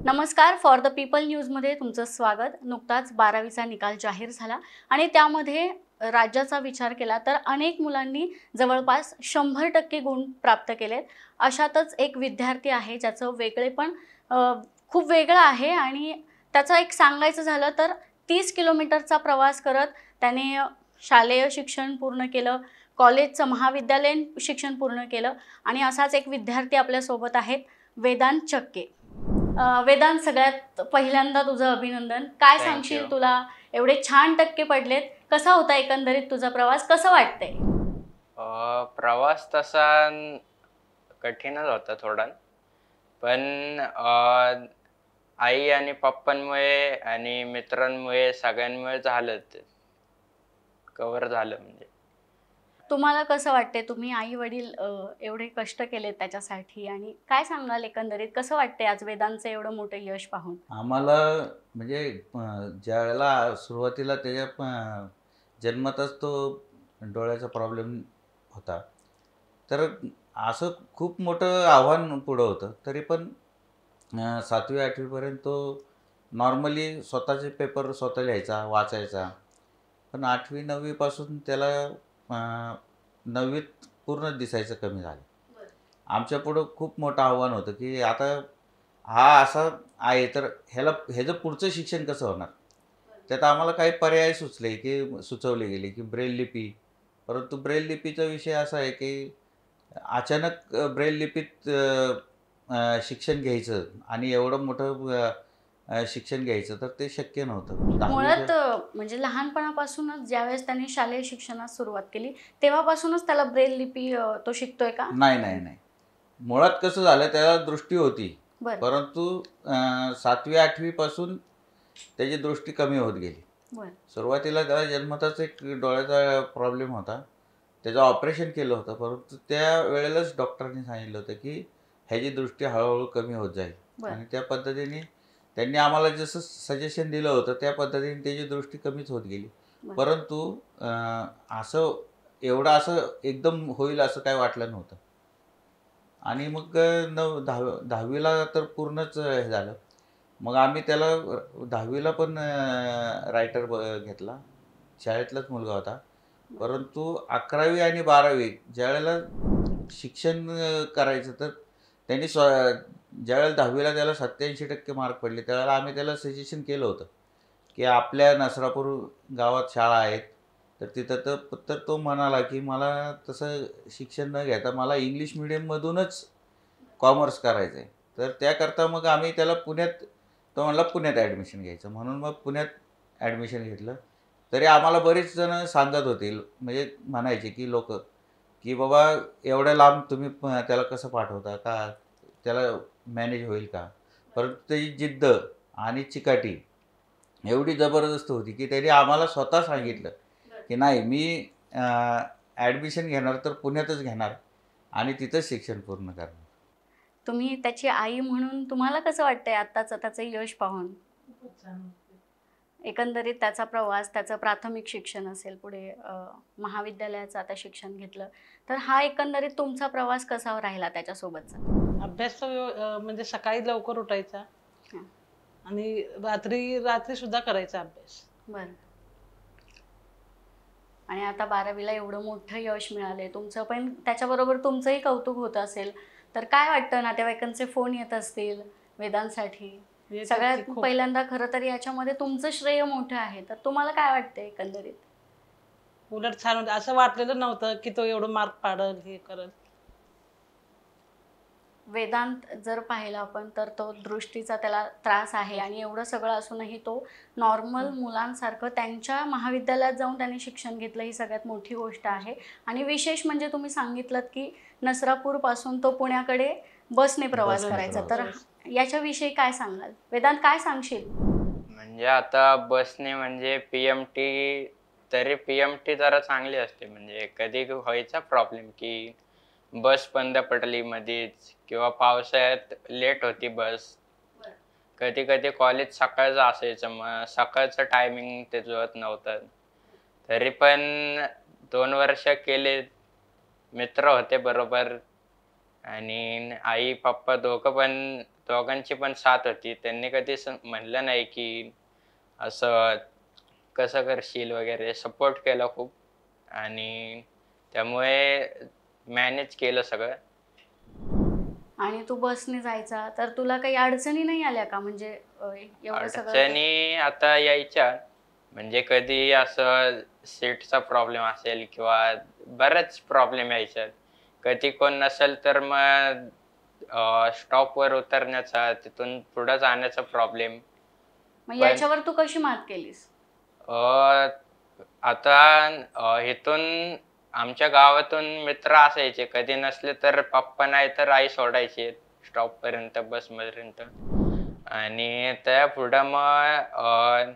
नमस्कार. For the people न्यूजमध्ये तुमचं स्वागत. नुकताच 12वीचा निकाल जाहीर झाला आणि त्यामध्ये राज्याचा विचार केला तर अनेक मुलांनी जवळपास 100% गुण प्राप्त केलेत. अशातच एक विद्यार्थी आहे ज्याचं वेगळेपण खूप वेगळं आहे आणि त्याचं एक सांगायचं झालं तर 30 किलोमीटरचा प्रवास करत त्याने शालेय शिक्षण पूर्ण केलं, कॉलेजचं महाविद्यालयीन शिक्षण पूर्ण केलं आणि असाच एक विद्यार्थी आपल्यासोबत आहेत, वेदांत चक्के. वेदांत, सगळ्यात पहिल्यांदा तुझं अभिनंदन. काय सांगशील, तुला एवढे छान टक्के पडलेत, कसा होता एकंदरीत तुझा प्रवास, कसं वाटतंय? प्रवास तसा कठीणच होता थोडा, पण आई आणि पप्पांमुळे आणि मित्रांमुळे सगळ्यांमुळे झालं, ते कव्हर झालं. म्हणजे तुम्हाला कसं वाटतंय, तुम्ही आई वडील एवढे कष्ट केलेत त्याच्यासाठी, आणि काय सांगाल एकंदरीत कसं वाटतंय आज वेदांतचं एवढं मोठं यश पाहून? आम्हाला म्हणजे ज्यावेळेला सुरुवातीला त्याच्या जन्मताच तो डोळ्याचा प्रॉब्लेम होता, तर असं खूप मोठं आव्हान पुढं होतं. तरी पण 7वी 8वीपर्यंत तो नॉर्मली स्वतःचे पेपर स्वतः लिहायचा, वाचायचा. पण 8वी 9वीपासून त्याला 9वीत पूर्ण दिसायचं कमी झालं. आमच्या पुढं खूप मोठं आव्हान होतं की आता हा असा आहे तर ह्याचं पुढचं शिक्षण कसं होणार. त्यात आम्हाला काही पर्याय सुचवले गेले की ब्रेल लिपी. परंतु ब्रेल लिपीचा विषय असा आहे की अचानक ब्रेल लिपीत शिक्षण घ्यायचं आणि एवढं मोठं शिक्षण घ्यायचं तर ते शक्य नव्हतं. मुळात म्हणजे लहानपणापासूनच ज्यावेळेस त्यांनी शालेय शिक्षणास सुरुवात केली तेव्हापासूनच त्याला ब्रेल लिपी तो शिकतोय का? नाही. मुळात कसं झालं, त्याला दृष्टी होती, परंतु 7वी 8वी पासून त्याची दृष्टी कमी होत गेली. सुरुवातीला त्याला जन्मताच एक डोळ्याचा प्रॉब्लेम होता, त्याचं ऑपरेशन केलं होतं. परंतु त्या वेळेलाच डॉक्टरांनी सांगितलं होतं की ह्याची दृष्टी हळूहळू कमी होत जाईल. आणि त्या पद्धतीने त्यांनी आम्हाला जसं सजेशन दिलं होतं त्या पद्धतीने त्याची दृष्टी कमीच होत गेली. परंतु असं असं एकदम होईल असं काय वाटलं नव्हतं. आणि मग 10वीला तर पूर्णच हे झालं. मग आम्ही त्याला 10वीला पण रायटर घेतला, शाळेतलाच मुलगा होता. परंतु 11वी आणि 12वी ज्यावेळेला शिक्षण करायचं, तर त्यांनी ज्यावेळेला 10वीला त्याला 87% मार्क पडले त्यावेळेला आम्ही त्याला सजेशन केलं होतं की आपल्या नसरापूर गावात शाळा आहेत, तर तिथं तर तो म्हणाला की मला तसं शिक्षण न घेता मला इंग्लिश मिडियममधूनच कॉमर्स करायचं आहे. तर त्याकरता मग आम्ही त्याला तो म्हणला पुण्यात ॲडमिशन घ्यायचं, म्हणून मग पुण्यात ॲडमिशन घेतलं. तरी आम्हाला बरेच जण सांगत होते, म्हणजे म्हणायचे की लोक की बाबा एवढ्या लांब तुम्ही त्याला कसं पाठवता, का त्याला मॅनेज होईल का. परंतु त्याची जिद्द आणि चिकाटी एवढी जबरदस्त होती की त्यांनी आम्हाला स्वतः सांगितलं की नाही, मी ॲडमिशन घेणार तर पुण्यातच घेणार आणि तिथंच शिक्षण पूर्ण करणार. तुम्ही त्याची आई म्हणून तुम्हाला कसं वाटतंय आत्ताचं त्याचं यश पाहून? एकंदरीत त्याचा प्रवास, त्याचं प्राथमिक शिक्षण असेल, पुढे महाविद्यालयाचं आता शिक्षण घेतलं, तर हा एकंदरीत तुमचा प्रवास कसा राहिला त्याच्यासोबतचा? अभ्यास म्हणजे सकाळी लवकर उठायचा आणि रात्री सुद्धा करायचा अभ्यास. बरं. आणि आता 12वीला एवढं मोठं यश मिळालंय तुमचं, पण त्याच्याबरोबर तुमचंही कौतुक होत असेल, तर काय वाटतं, नातेवाईकांचे फोन येत असतील वेदांसाठी? सगळ्यात पहिल्यांदा खरं तर याच्यामध्ये तुमचं श्रेय मोठं आहे, तर तुम्हाला काय वाटतंय एकंदरीत? उलट छान होतं, असं वाटलेलं नव्हतं की तो एवढं मार्क पाडल, हे करल. वेदांत जर पाहिला आपण तर तो दृष्टीचा त्याला त्रास आहे आणि एवढं सगळं असूनही तो नॉर्मल मुलांसारखं त्यांच्या महाविद्यालयात जाऊन त्यांनी शिक्षण घेतलं, ही सगळ्यात मोठी गोष्ट आहे. आणि विशेष म्हणजे तुम्ही सांगितलं की नसरापूरपासून तो पुण्याकडे बसने प्रवास करायचा, तर याच्याविषयी काय सांगाल वेदांत, काय सांगशील? म्हणजे आता बसने म्हणजे PMT, तरी PMT जरा चांगली असते. म्हणजे कधी व्हायचा प्रॉब्लेम की बस बंद पडली मध्येच, किंवा पावसाळ्यात लेट होती बस. कधी कधी कॉलेज सकाळचं असायचं, मग सकाळचं टायमिंग ते जुळत नव्हतं. तरी पण 2 वर्ष केले, मित्र होते बरोबर, आणि आई पप्पा दोघांची पण साथ होती. त्यांनी कधी म्हणलं नाही की असं कसं करशील वगैरे, सपोर्ट केला खूप. आणि त्यामुळे मॅनेज केलं सगळं. आणि तू बसने जायचा तर तुला काही अडचणी नाही आल्या का? म्हणजे एवढं सगळं अडचणी आता यायच्या, म्हणजे कधी असं सीटचा प्रॉब्लेम असेल किंवा बरेच प्रॉब्लेम यायचे. कधी कोण नसेल तर मग स्टॉपवर उतरण्याचा, तिथून पुढे जाण्याचा प्रॉब्लेम. मग याच्यावर तू कशी मात केलीस? आता इथून आमच्या गावातून मित्र असायचे, कधी नसले तर पप्पा नाही तर आई सोडायचे स्टॉप पर्यंत, बसपर्यंत. आणि त्या पुढं मग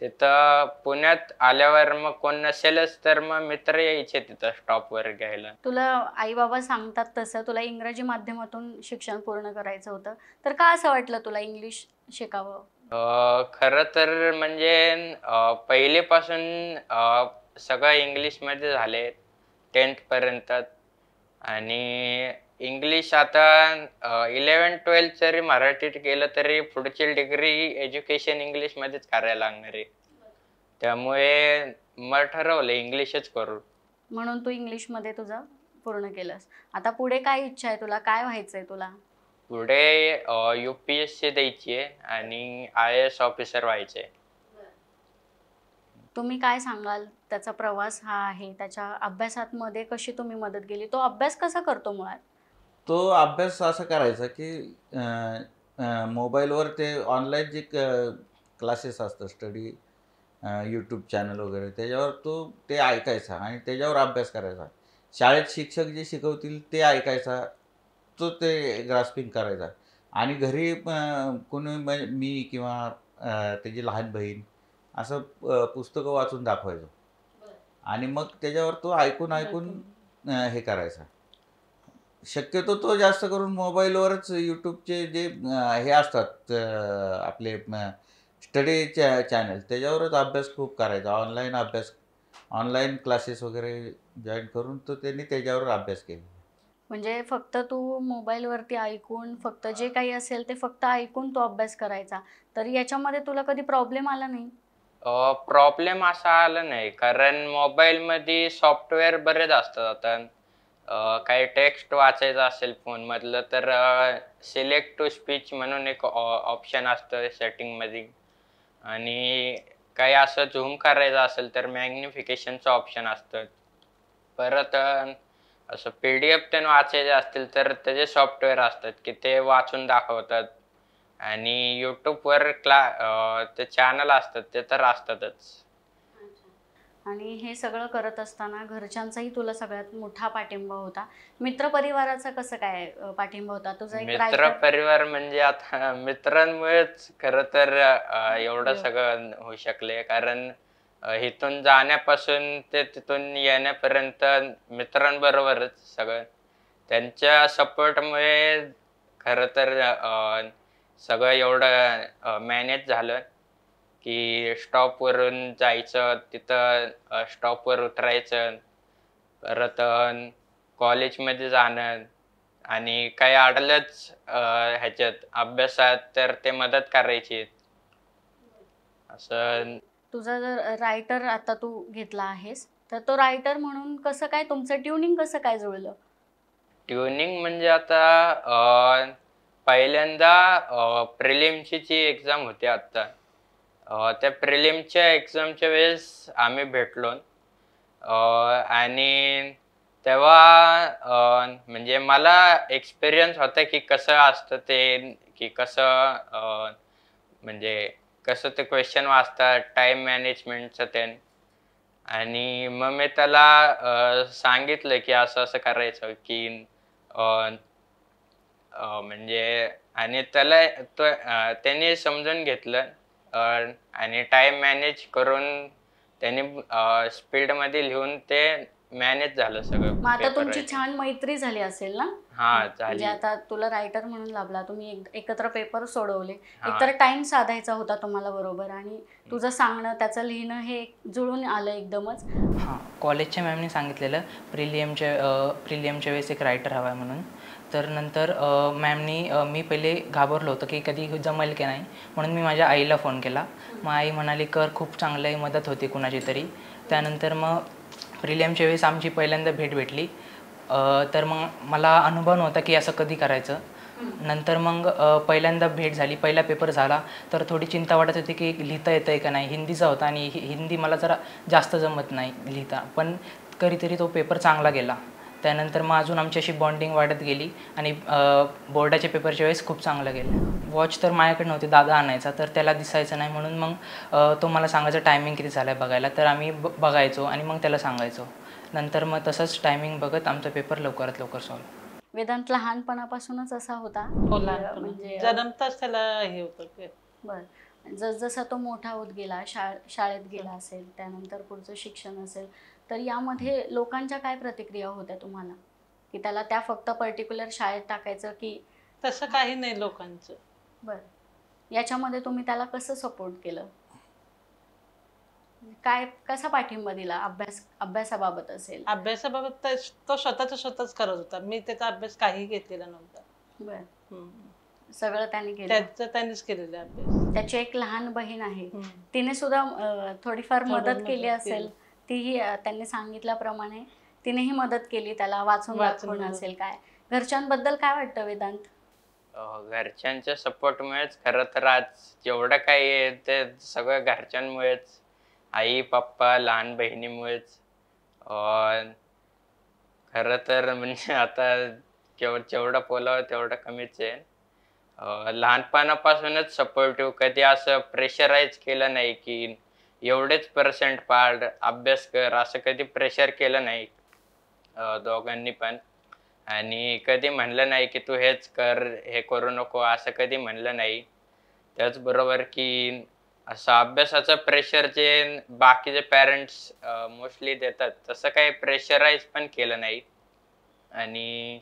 तिथं पुण्यात आल्यावर मग कोण नसेलच तर मग मित्र यायचे तिथं स्टॉपवर घ्यायला. तुला आई बाबा सांगतात तसं तुला इंग्रजी माध्यमातून शिक्षण पूर्ण करायचं होतं, तर का असं वाटलं तुला इंग्लिश शिकावं? खरं तर म्हणजे पहिलेपासून सगळं इंग्लिशमध्ये झाले 10th पर्यंत. आणि इंग्लिश आता 11th-12th जरी मराठीत केलं तरी पुढची डिग्री एज्युकेशन इंग्लिशमध्येच करायला लागणार आहे. त्यामुळे मग ठरवलं इंग्लिशच करू. म्हणून तू इंग्लिशमध्ये तुझं पूर्ण केलंस. आता पुढे काय इच्छा आहे तुला? काय व्हायचंय तुला? पुढे UPSC द्यायची आहे आणि IAS ऑफिसर व्हायचंय. तुम्ही काय सांगाल? त्याचा प्रवास हा आहे, त्याच्या अभ्यासात मध्ये कशी तुम्ही मदत केली? तो अभ्यास कसा करतो मुळात? तो अभ्यास असा करायचा की मोबाईलवर ते ऑनलाईन जे क्लासेस असतात स्टडी, यूट्यूब चॅनल वगैरे, त्याच्यावर तो ते ऐकायचा आणि त्याच्यावर अभ्यास करायचा. शाळेत शिक्षक जे शिकवतील ते ऐकायचा, तो ते ग्रास्पिंग करायचा. आणि घरी कोणी मी किंवा त्याची लहान बहीण असं पुस्तकं वाचून दाखवायचो. आणि मग त्याच्यावर तो ऐकून हे करायचा. शक्यतो तो जास्त करून मोबाईलवरच यूट्यूबचे जे हे असतात आपले स्टडी चॅनल, त्याच्यावरच अभ्यास खूप करायचा. ऑनलाईन क्लासेस वगैरे जॉईन करून तो त्यांनी त्याच्यावर अभ्यास केला. म्हणजे फक्त तू मोबाईलवरती ऐकून, फक्त जे काही असेल ते फक्त ऐकून तो अभ्यास करायचा. तर याच्यामध्ये तुला कधी प्रॉब्लेम आला नाही? प्रॉब्लेम असा आला नाही, कारण मोबाईलमध्ये सॉफ्टवेअर बरेच असतात. आता काही टेक्स्ट वाचायचं असेल फोनमधलं तर सिलेक्ट टू स्पीच म्हणून एक ऑप्शन असतं सेटिंगमध्ये. आणि काही असं झूम करायचं असेल तर मॅग्निफिकेशनचं ऑप्शन असतं. परत असं PDF ते वाचायचे असतील तर त्याचे सॉफ्टवेअर असतात की ते वाचून दाखवतात. आणि यूट्यूबवर ते चॅनल असतात ते तर असतातच. आणि हे सगळं करत असताना घरच्यांचाही तुला सगळ्यात मोठा पाठिंबा होता. मित्रपरिवाराचा कसं काय पाठिंबा होता? तुझा एक मित्र परिवार म्हणजे आता मित्रांमुळेच खरं तर एवढं सगळं होऊ शकले. कारण इथून जाण्यापासून ते तिथून येण्यापर्यंत मित्रांबरोबरच सगळं. त्यांच्या सपोर्टमुळे खरं तर सगळं एवढं मॅनेज झालं की स्टॉपवरून जायचं, तिथं स्टॉपवर उतरायचं, परत कॉलेजमध्ये जाणं. आणि काही अडलंच ह्याच्यात अभ्यासात तर ते मदत करायची. असं तुझा जर रायटर आता तू घेतला आहेस, तर तो रायटर म्हणून कसं काय तुमचं ट्युनिंग कसं काय जुळलं? ट्युनिंग म्हणजे आता पहिल्यांदा प्रिलिमची जी एक्झाम होती आता, त्या प्रिलिमच्या एक्झामच्या वेळेस आम्ही भेटलो. आणि तेव्हा म्हणजे मला एक्सपिरियन्स होता की कसं असतं ते, की कसं म्हणजे कसं ते क्वेश्चन वाचतात, टाइम मॅनेजमेंटचं ते. आणि मग मी त्याला सांगितलं की असं असं करायचं की म्हणजे. आणि त्याने समजून घेतलं आणि टाइम मॅनेज करून त्याने स्पीडमध्ये लिहून ते मॅनेज झालं सगळं. मग आता तुमची छान मैत्री झाली असेल ना? हा, म्हणजे झाली. आता तुला रायटर म्हणून लाभला, तुम्ही एकत्र पेपर सोडवले, एकतर टाइम साधायचा होता तुम्हाला बरोबर, आणि तुझं सांगणं त्याचं लिहिणं हे जुळून आलं एकदमच. हां, कॉलेजच्या मॅमने सांगितलेलं प्रिलियमच्या वेळेस एक रायटर हवा आहे म्हणून. तर नंतर मॅमनी मी पहिले घाबरलो होतो की कधी जमेल की नाही, म्हणून मी माझ्या आईला फोन केला. मग आई म्हणाली कर, खूप चांगलं आहे, मदत होती कुणाची तरी. त्यानंतर मग प्रिलियमच्या वेळेस आमची पहिल्यांदा भेट भेटली. तर मग मला अनुभव नव्हता की असं कधी करायचं. नंतर मग पहिल्यांदा भेट झाली, पहिला पेपर झाला, तर थोडी चिंता वाटत होती की लिहिता येतं आहे का नाही. हिंदीचा होता आणि हिंदी मला जरा जास्त जमत नाही लिहिता, पण कधीतरी तो पेपर चांगला गेला. त्यानंतर मग अजून आमची अशी बॉन्डिंग वाढत गेली आणि बोर्डाच्या पेपरच्या वेळेस खूप चांगलं गेलं. वॉच तर माझ्याकडे नव्हती, दादा आणायचा, तर त्याला दिसायचं नाही म्हणून मग तो मला सांगायचा टायमिंग किती झाला आहे बघायला, तर आम्ही बघायचो आणि मग त्याला सांगायचो. नंतर मग तसंच टायमिंग बघत आमचा पेपर लवकरात लवकर सॉल्व. वेदांत लहानपणापासूनच असा होता हो, म्हणजे जन्मताच त्याला हे होतं. बरं, जसजसा तो मोठा होत गेला, शाळेत गेला असेल, त्यानंतर पुढचं शिक्षण असेल, तर यामध्ये लोकांच्या काय प्रतिक्रिया होत्या तुम्हाला की त्याला त्या फक्त पर्टिक्युलर शाळेत टाकायचं की? तसं काही नाही लोकांचं. बरं, याच्यामध्ये तुम्ही त्याला कसं सपोर्ट केलं, काय कसा पाठिंबा दिला? अभ्यासाबाबत असेल? अभ्यासाबाबत तो स्वतःच करत होता, मी त्याचा अभ्यास काही घेतलेला नव्हता. बरं, सगळं त्यांनी केलं? त्यांनीच केलेला अभ्यास. त्याची एक लहान बहीण आहे, तिने सुद्धा थोडीफार मदत केली असेल, तीही त्यांनी सांगितल्याप्रमाणे तिनेही मदत केली त्याला, वाचून दाखवणं असेल. काय घरच्यांबद्दल काय वाटतं वेदांत? घरच्यांच्या सपोर्टमुळेच खरं तर आज जेवढं काही आहे ते सगळं घरच्यांमुळेच, आई पप्पा लहान बहिणीमुळेच. खरं तर म्हणजे आता जेवढं बोलावं तेवढं कमीच आहे. लहानपणापासूनच सपोर्टिव्ह, कधी असं प्रेशराईज केलं नाही की एवढेच पर्सेंट पाड, अभ्यास कर, असं कधी प्रेशर केलं नाही दोघांनी पण. आणि कधी म्हणलं नाही की तू हेच कर, हे करू नको, असं कधी म्हणलं नाही. त्याचबरोबर की असं अभ्यासाचं प्रेशर जे बाकीचे पॅरेंट्स मोस्टली देतात तसं काही प्रेशराईज पण केलं नाही. आणि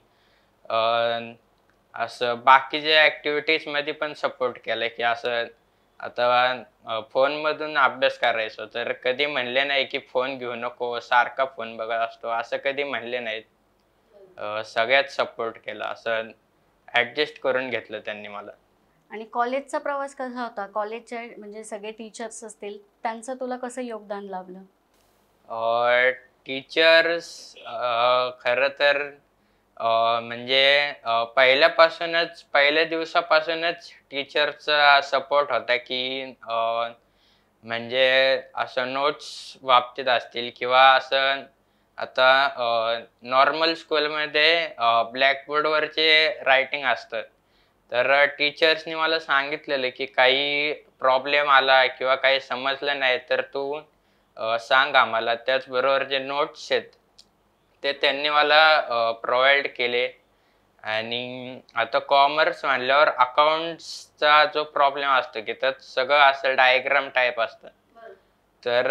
असं बाकीच्या ॲक्टिव्हिटीजमध्ये पण सपोर्ट केलं की असं आता फोनमधून अभ्यास करायचो तर कधी म्हणले नाही की फोन घेऊ नको, सारखा फोन बघत असतो, असं कधी म्हणले नाहीत. सगळ्यात सपोर्ट केला, असं ॲडजस्ट करून घेतलं त्यांनी मला. आणि कॉलेजचा प्रवास कसा होता? कॉलेजचे म्हणजे सगळे टीचर्स असतील, त्यांचं तुला कसं योगदान लाभलं? टीचर्स खरं तर म्हणजे पहिल्या दिवसापासूनच टीचरचा सपोर्ट होता की म्हणजे असं नोट्स बाबतीत असतील किंवा असं आता नॉर्मल स्कूलमध्ये ब्लॅकबोर्डवरचे रायटिंग असतं, तर टीचर्सनी मला सांगितलेलं की काही प्रॉब्लेम आला किंवा काही समजलं नाही तर तू सांग आम्हाला. त्याचबरोबर जे नोट्स आहेत ते त्यांनी मला प्रोव्हाइड केले. आणि आता कॉमर्स म्हणल्यावर अकाउंट्सचा जो प्रॉब्लेम असतो की त्यात सगळं असं डायग्राम टाईप असतं, तर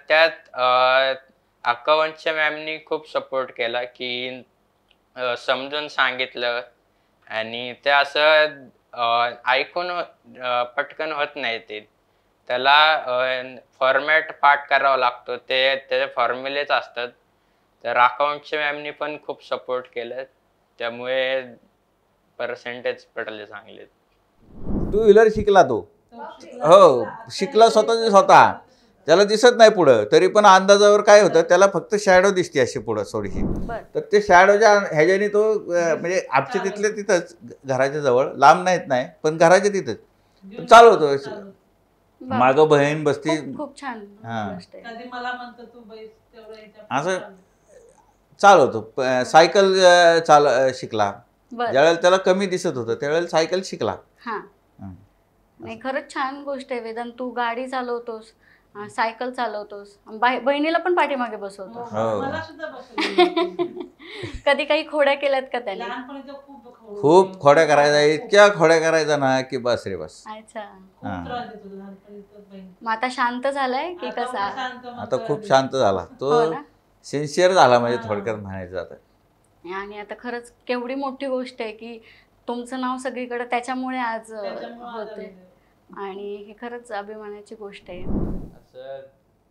त्यात अकाउंटच्या मॅमनी खूप सपोर्ट केला की समजून सांगितलं. आणि ते असं ऐकून पटकन होत नाही, ते त्याला फॉर्मॅट पाठ करावा लागतो, त्याचे फॉर्म्युलेच असतात. तर अकाउंटच्या मॅमनी पण खूप सपोर्ट केलं, त्यामुळे पर्सेंटेज पडले चांगले. 2 व्हीलर शिकला तो. हो, शिकला स्वतः. त्याला दिसत नाही पुढं, तरी पण अंदाजावर काय होतं, त्याला फक्त शॅडो दिसते अशी पुढं थोडीशी. तर ते शॅडोच्या ह्याच्याने तो म्हणजे आमच्या तिथल्या तिथंच घराच्या जवळ, लांब नाही पण घराच्या तिथंच चालवतो. मागं बहीण बसती. खूप छान. असं चालवतो. सायकल शिकला. ज्यावेळेला त्याला कमी दिसत होतं त्यावेळेला सायकल शिकला. नाही, खरंच छान गोष्ट आहे वेदांत. तू गाडी चालवतोस, सायकल चालवतोस, बहिणीला पण पाठीमागे बसवतो. कधी काही खोड्या केल्यात का त्याने? खूप खोड्या करायचा, इतक्या खोड्या करायचा ना की बस रे बस. अच्छा, मग आता शांत झालाय की कसा? आता खूप शांत झाला तो, सिन्सिअर झाला म्हणजे थोडक्यात म्हणायचं आता. आणि आता खरंच केवढी मोठी गोष्ट आहे की तुमचं नाव सगळीकडे त्याच्यामुळे आज होते, आणि हे खरंच अभिमानाची गोष्ट आहे. असं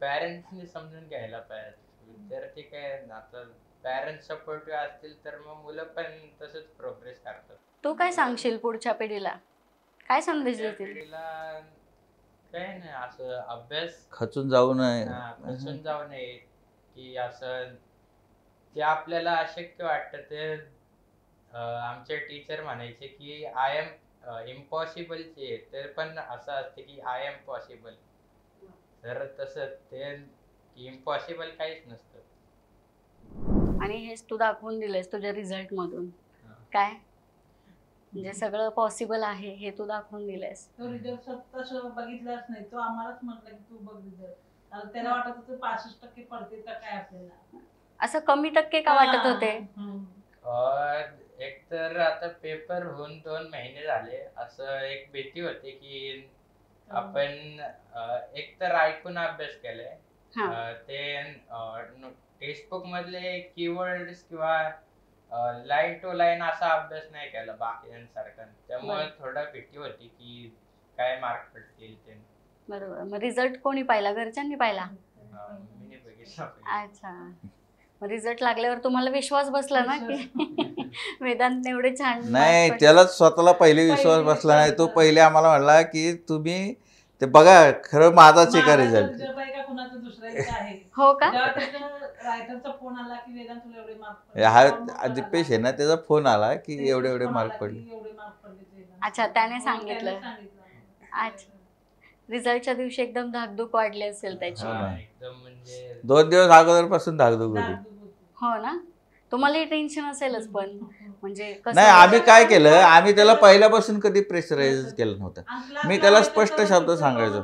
पॅरेंट्सनी समजून घ्यायला पाहिजे. विद्यार्थी काय आता पॅरेंट्स सपोर्टिव्ह असतील तर मग मुलं पण तसंच प्रोग्रेस करतात. तू काय सांगशील पुढच्या पिढीला, काय संदेश देतील? पिढीला काय नाही, असं अभ्यास खचून जाऊ नये. खचून जाऊ नये, की असं जे आपल्याला अशक्य वाटतं ते आमचे टीचर म्हणायचे की आय एम इम्पॉसिबलचे, ते पण असं असते की आय एम पॉसिबल. तर तसं ते इम्पॉसिबल काहीच नसतं. आणि हेच तू दाखवून दिलेस तुझ्या रिझल्ट मधून, काय म्हणजे सगळं पॉसिबल आहे हे तू दाखवून दिलेस. तो रिझल्ट स्वतः बघितलाच नाही, तो आम्हालाच म्हटलं की तू बघ रिझल्ट. त्याला वाटत होतं 65% पडतील का काय आपल्याला. असं कमी टक्के का वाटत होते? एक तर आता पेपर होऊन 2 महिने झाले, असं एक भीती होती की आपण एक तर ऐकून अभ्यास केलाय, ते टेक्स्टबुक मधले कीवर्ड्स किंवा लाईन टू लाईन असा अभ्यास नाही केला बाकीच्यांसारखा, त्यामुळे थोडा भीती होती की काय मार्क पडतील ते. बरोबर. मग रिझल्ट कोणी पाहिला? घरच्यांनी पाहिला? मी बघितला. अच्छा. रिझल्ट लागल्यावर तुम्हाला विश्वास बसला ना की वेदांत एवढे छान? नाही, त्यालाच स्वतःला पहिले विश्वास बसला नाही. तो पहिले आम्हाला म्हणला की तुम्ही ते बघा खरं माझाच आहे का रिझल्ट. हो का? हा दिपेश आहे ना, त्याचा फोन आला की एवढे एवढे मार्क पडले. अच्छा, त्याने सांगितलं. अच्छा. रिझल्टच्या दिवशी एकदम धाकधूक वाढली असेल त्याची. एकदम म्हणजे 2 दिवस अगोदर पासून धाकधूक होती. हो ना, तुम्हालाही टेन्शन असेलच. पण म्हणजे नाही, आम्ही काय केलं, आम्ही त्याला पहिल्यापासून कधी प्रेशराईज केलं नव्हतं. मी त्याला स्पष्ट शब्द सांगायचो.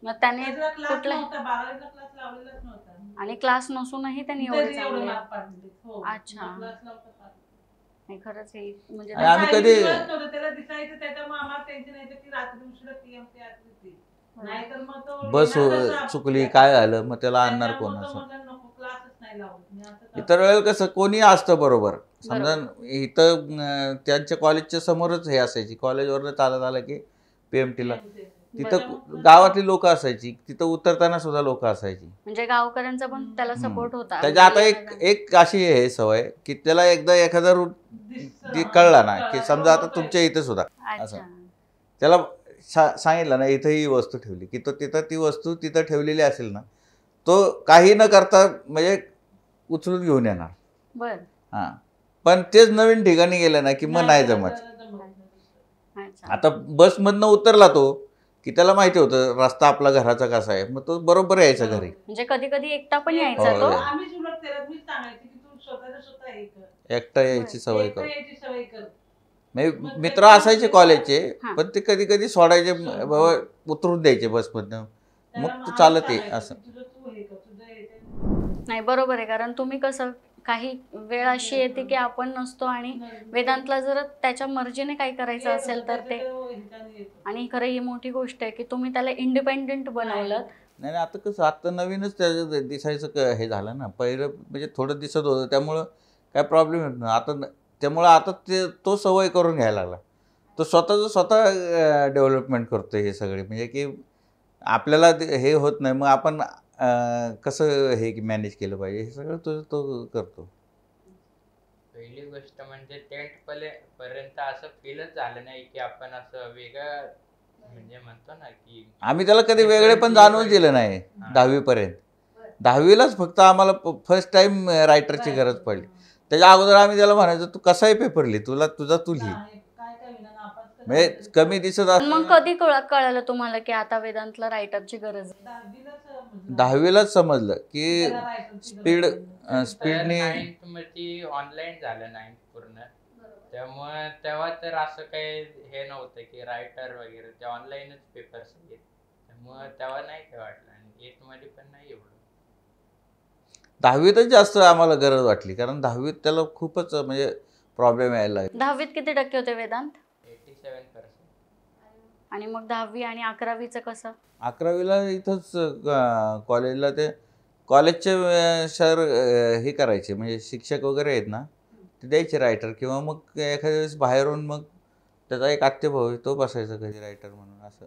मग त्याने कुठला आणि क्लास नसूनही त्यांनी एवढे चांगले. अच्छा. नाही खरंच हे म्हणजे आम्ही कधी बस चुकली काय झालं मग त्याला आणणार कोण असं. इतर वेळेला कसं कोणी असतं बरोबर. समजा इथं त्यांच्या कॉलेजच्या समोरच हे असायची, कॉलेजवरनं चालत आलं की PMTला तिथं गावातली लोक असायची, तिथं उतरताना सुद्धा लोक असायची. म्हणजे गावकऱ्यांचा पण त्याला सपोर्ट होता. त्याच्या आता एक अशी आहे सवय की त्याला एकदा एखादा रूट कळला ना की समजा आता तुमच्या इथे सुद्धा असं त्याला सांगितलं ना इथं ही वस्तू ठेवली की तो तिथं ती वस्तू तिथं ठेवलेली असेल ना, तो काही न करता म्हणजे उचलून घेऊन येणार. बर. हां, पण तेच नवीन ठिकाणी गेलं ना की मग नाही जमत. आता बसमधनं उतरला तो की त्याला माहिती होतं रस्ता आपला घराचा कसा आहे, मग तो बरोबर यायचा घरी. म्हणजे कधी कधी एकटा पण यायचा तो. एकटा यायची सवय कर. मित्र असायचे कॉलेजचे, पण ते कधी कधी सोडायचे, बाबा उतरून द्यायचे बसमधनं, मग तू चालत ये असं. नाही बरोबर आहे, कारण तुम्ही कसं काही वेळ अशी येते की आपण नसतो आणि वेदांतला जर त्याच्या मर्जीने काही करायचं असेल तर ते. आणि खरं ही मोठी गोष्ट आहे की तुम्ही त्याला इंडिपेंडेंट बनवलं. नाही आता कसं आता नवीनच त्याचं दिसायचं हे झालं ना, पहिलं म्हणजे थोडं दिसत होतं त्यामुळं काय प्रॉब्लेम येत नाही. आता त्यामुळं आता तो सवय करून घ्यायला लागला. तो स्वतः डेव्हलपमेंट करतो हे सगळे, म्हणजे की आपल्याला हे होत नाही, मग आपण कसं हे मॅनेज केलं पाहिजे हे सगळं तो करतो. पहिली गोष्ट म्हणजे 10th पर्यंत असं फीलच झालं नाही की आपण असं वेगळं, म्हणजे म्हणतो ना की आम्ही त्याला कधी वेगळे पण जाणवून दिलं नाही. 10वी पर्यंत 10वीलाच फक्त आम्हाला फर्स्ट टाइम रायटरची गरज पडली. त्याच्या अगोदर आम्ही त्याला म्हणायचो तू कसाही पेपर लिही, तू लिही, म्हणजे कमी दिसत असं. मग कधी कळालं तुम्हाला की आता वेदांतला रायटरची गरज आहे? 10वीलाच समजलं की स्पीडने. 9th मध्ये ऑनलाईन झालं 9th पूर्ण, त्यामुळे तेव्हा तर असं काही हे नव्हतं की रायटर वगैरे, ते ऑनलाईनच पेपर्स आहेत, त्यामुळे तेव्हा नाही काय वाटलं. आणि 8th मध्ये पण नाही एवढं. 10वीतच जास्त आम्हाला गरज वाटली, कारण 10वीत त्याला खूपच म्हणजे प्रॉब्लेम यायला लागले. 10वीत किती टक्के होते वेदांत? 87%. आणि मग 10वी आणि 11वीचं कसं? 11वीला इथंच कॉलेजला ते कॉलेजचे सर हे करायचे, म्हणजे शिक्षक वगैरे आहेत ना ते द्यायचे रायटर, किंवा मग एखाद्या वेळेस बाहेरून मग त्याचा एक आत्तेभाऊ तो बसायचा कधी रायटर म्हणून असं.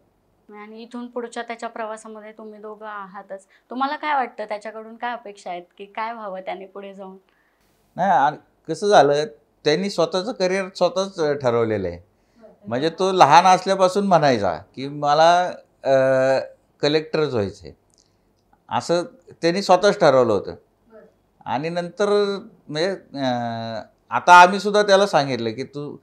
आणि इथून पुढच्या त्याच्या प्रवासामध्ये तुम्ही दोघं आहातच. तुम्हाला काय वाटतं, त्याच्याकडून काय अपेक्षा आहेत की काय व्हावं त्याने पुढे जाऊन? नाही, कसं झालं, त्यांनी स्वतःचं करिअर स्वतःच ठरवलेलं आहे. म्हणजे तो लहान असल्यापासून म्हणायचा की मला कलेक्टरच व्हायचं आहे, असं त्यांनी स्वतःच ठरवलं होतं. आणि नंतर म्हणजे आता आम्ही सुद्धा त्याला सांगितलं की तू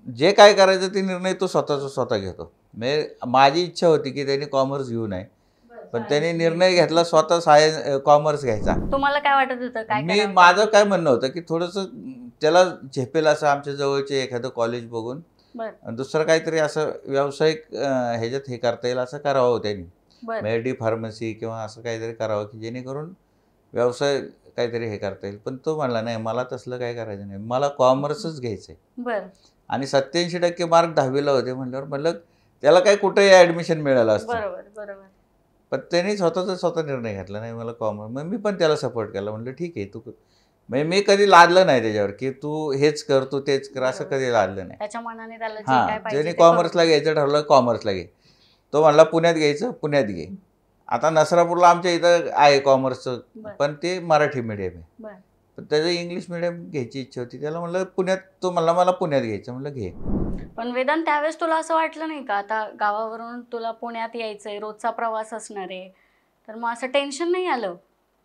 जे काय करायचं ते निर्णय तो स्वतः घेतो. म्हणजे माझी इच्छा होती की त्यांनी कॉमर्स घेऊ नये, पण त्यांनी निर्णय घेतला स्वतः कॉमर्स घ्यायचा. तुम्हाला काय वाटत होतं काय माझं काय म्हणणं होतं की थोडंसं त्याला झेपेल असं आमच्या जवळचे एखादं कॉलेज बघून दुसरं काहीतरी असं व्यावसायिक ह्याच्यात हे करता येईल असं करावं त्यांनी. मेडी फार्मसी किंवा असं काहीतरी करावं की जेणेकरून व्यवसाय काहीतरी हे करता येईल. पण तो म्हणला नाही, मला तसलं काय करायचं नाही, मला कॉमर्सच घ्यायचं आहे. आणि 87% मार्क 10वीला होते म्हणल्यावर म्हणलं त्याला काय कुठेही ॲडमिशन मिळालं असतं. पण त्यांनी स्वतः निर्णय घेतला, नाही मला कॉमर्स. मग मी पण त्याला सपोर्ट केला. म्हणलं ठीक आहे, तू म्हणजे मी कधी लादलं नाही त्याच्यावर की तू हेच कर तू तेच कर, असं कधी लादलं नाही. त्याच्या मनाने त्याला जे हां, काय पाहिजे ज्याने ते कॉमर्सला घ्यायचं ठरवलं कॉमर्सला घे. तो म्हणला पुण्यात घ्यायचं, पुण्यात घे. आता नसरापूरला आमच्या इथं आहे कॉमर्सचं, पण ते मराठी मीडियम आहे. पण त्याचं इंग्लिश मीडियम घ्यायची इच्छा होती. त्याला म्हणलं पुण्यात, तो म्हणला मला पुण्यात घ्यायचं. म्हणलं घे. पण वेदांत, त्यावेळेस तुला असं वाटलं नाही का आता गावावरून तुला पुण्यात यायचंय, रोजचा प्रवास असणार आहे, तर मग असं टेन्शन नाही आलं?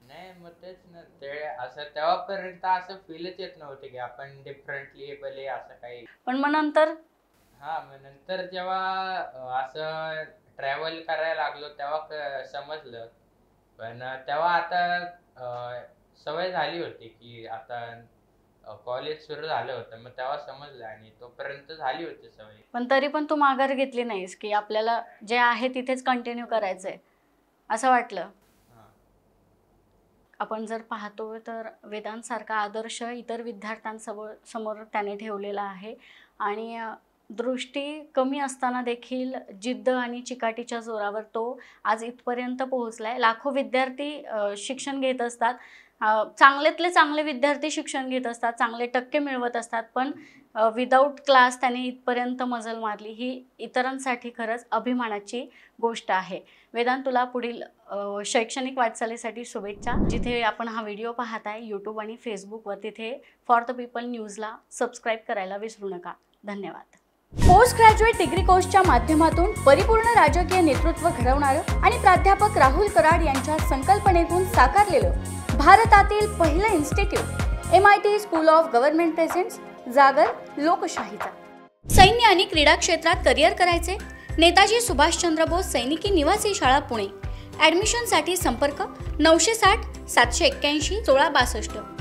नाही, मग तेच ना, ते असं तेव्हापर्यंत असं फीलच येत नव्हते की आपण डिफरंटली भले असं काही. पण मग नंतर मग नंतर जेव्हा असं ट्रॅव्हल करायला लागलो तेव्हा समजलं. पण तेव्हा आता सवय झाली होती की आता कॉलेज सुरू झालं होतं, मग तेव्हा समजलं आणि तोपर्यंत झाली होती सवय. पण तरी पण तू माघार घेतली नाहीस की आपल्याला जे आहे तिथेच कंटिन्यू करायचंय, असं वाटलं? आपण जर पाहतो तर वेदांत सारखा आदर्श इतर विद्यार्थ्यांसमोर त्याने ठेवलेला आहे. आणि दृष्टी कमी असताना देखील जिद्द आणि चिकाटीच्या जोरावर तो आज इथपर्यंत पोहोचलाय. लाखो विद्यार्थी शिक्षण घेत असतात, चांगल्यातले चांगले विद्यार्थी शिक्षण घेत असतात, चांगले टक्के मिळवत असतात, पण विदाऊट क्लास त्याने इथपर्यंत मजल मारली. ही इतरांसाठी खरंच अभिमानाची गोष्ट आहे. वेदांत, तुला पुढील शैक्षणिक वाटचालीसाठी शुभेच्छा. जिथे आपण हा व्हिडिओ पाहत आहे यूट्यूब आणि फेसबुकवर, तिथे फॉर द पीपल न्यूजला सबस्क्राईब करायला विसरू नका. धन्यवाद. पोस्ट ग्रॅज्युएट डिग्री कोर्सच्या माध्यमातून परिपूर्ण राजकीय नेतृत्व घडवणारं आणि प्राध्यापक राहुल कराड यांच्या संकल्पनेतून साकारलेलं भारतातील पहिलं institute MIT school of government presents जागर लोकशाहीचा. सैन्य आणि क्रीडा क्षेत्रात करिअर करायचे? नेताजी सुभाषचंद्र बोस सैनिकी निवासी शाळा पुणे. ॲडमिशनसाठी संपर्क 960 781 1662.